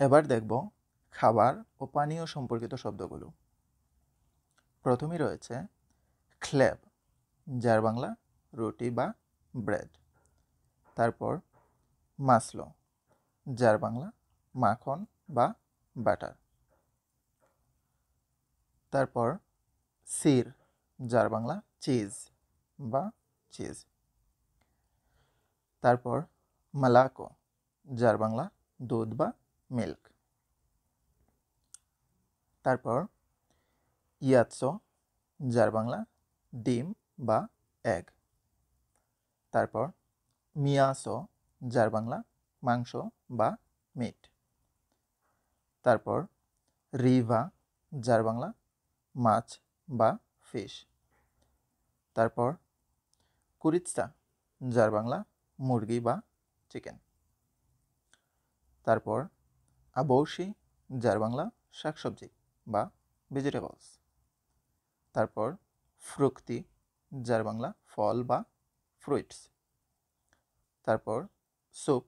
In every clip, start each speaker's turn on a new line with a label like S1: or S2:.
S1: এবার দেখব খাবার ও পানীয় সম্পর্কিত শব্দগুলো। প্রথমেই রয়েছে খ্লেব, যার বাংলা রুটি বা ব্রেড। তারপর মাসলো, যার বাংলা মাখন বা বাটার। তারপর সির, যার বাংলা চিজ বা চিজ। তারপর মালাকো, যার বাংলা দুধ বা মিল্ক। তারপর ইয়াৎসো, যার বাংলা ডিম বা এগ। তারপর মিয়াসো, যার বাংলা মাংস বা মিট। তারপর রিভা, যার বাংলা মাছ বা ফিশ। তারপর কুরিৎসা, যার বাংলা মুরগি বা চিকেন। তারপর আবৌসি, যার বাংলা শাকসবজি বা ভেজিটেবলস। তারপর ফ্রুক্তি, যার বাংলা ফল বা ফ্রুইটস। তারপর স্যুপ,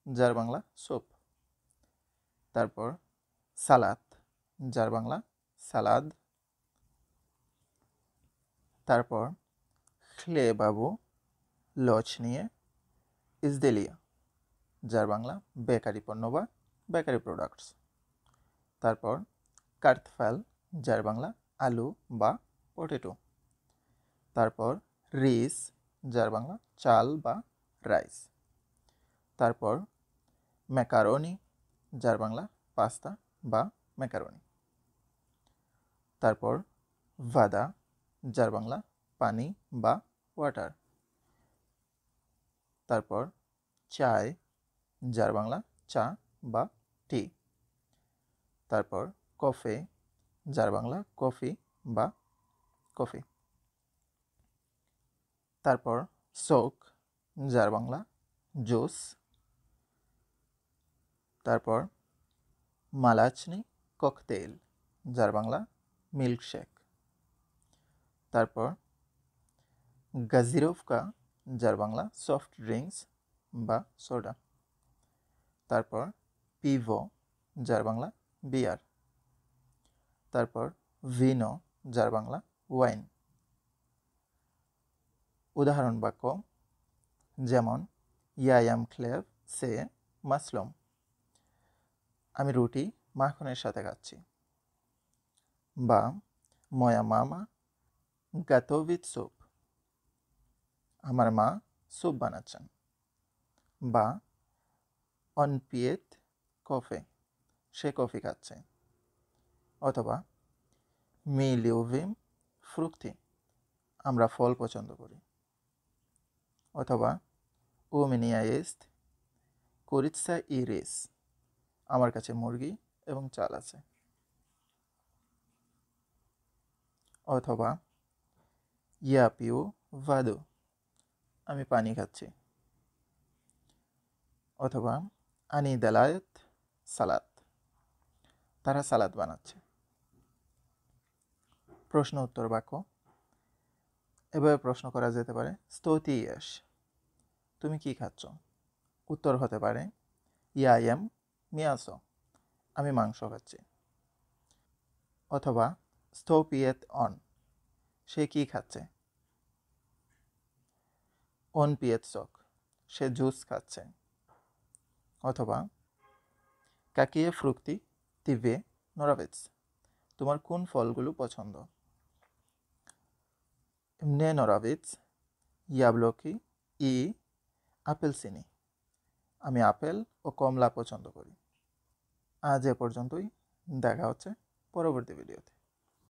S1: যার বাংলা স্যুপ। তারপর সালাদ, যার বাংলা সালাদ। তারপর খ্লে বাবু লচ নিয়ে ইজদেলিয়া, যার বাংলা বেকারি পণ্য বা বেকারি প্রোডাক্টস। তারপর কার্তফাল, যার বাংলা আলু বা পটেটো। তারপর রিস, যার বাংলা চাল বা রাইস। তারপর ম্যাকারনি, যার বাংলা পাস্তা বা ম্যাকারনি। তারপর ভাদা, যার বাংলা পানি বা ওয়াটার। তারপর চায়, যার বাংলা চা বা টি। তারপর কফে, যার বাংলা কফি বা কফি। তারপর সোক, যার বাংলা জুস। তারপর মালাচনি ককটেল, যার বাংলা মিল্কশেক। তারপর গাজিরোভকা, যার বাংলা সফট ড্রিঙ্কস বা সোডা। তারপর পিভো, যার বাংলা বিয়ার। তারপর ভিনো, যার বাংলা ওয়াইন। উদাহরণ বাক্য যেমন ইয়ায়াম খ্লেভ সে মাসলম, আমি রুটি মাখনের সাথে খাচ্ছি। বা ময়া মামা গাতোভিত স্যুপ, আমার মা স্যুপ বানাচ্ছেন। বা অনপিয়েত কফে, সে কফি খাচ্ছে। অথবা মি লিউভিম ফ্রুক্তি, আমরা ফল পছন্দ করি। অথবা ও মিনিয়া ইস্ট কুরিৎসা ইরিস, আমার কাছে মুরগি এবং চাল আছে। অথবা ইয়া পিউ ভাদু, আমি পানি খাচ্ছি। অথবা আনি দালায়ত সালাদ, তারা সালাদ বানাচ্ছে। প্রশ্ন উত্তর বাক্য এভাবে প্রশ্ন করা যেতে পারে। স্তুতি ইয়াস, তুমি কি খাচ্ছ? উত্তর হতে পারে ইয়ায়াম মিয়াসো, আমি মাংস খাচ্ছি। অথবা স্তোপিয়েত অন, সে কি খাচ্ছে? অন পিয়েত সক, সে জুস খাচ্ছে। অথবা কাকিয়ে ফ্রুক্তি তিভে নোরাভেটস, তোমার কোন ফলগুলো পছন্দ? ইমনে নোরাভেটস ইয়াবলকি ই আপেলসিনি, আমি আপেল ও কমলা পছন্দ করি। আজ এ পর্যন্তই, দেখা হচ্ছে পরবর্তী ভিডিওতে।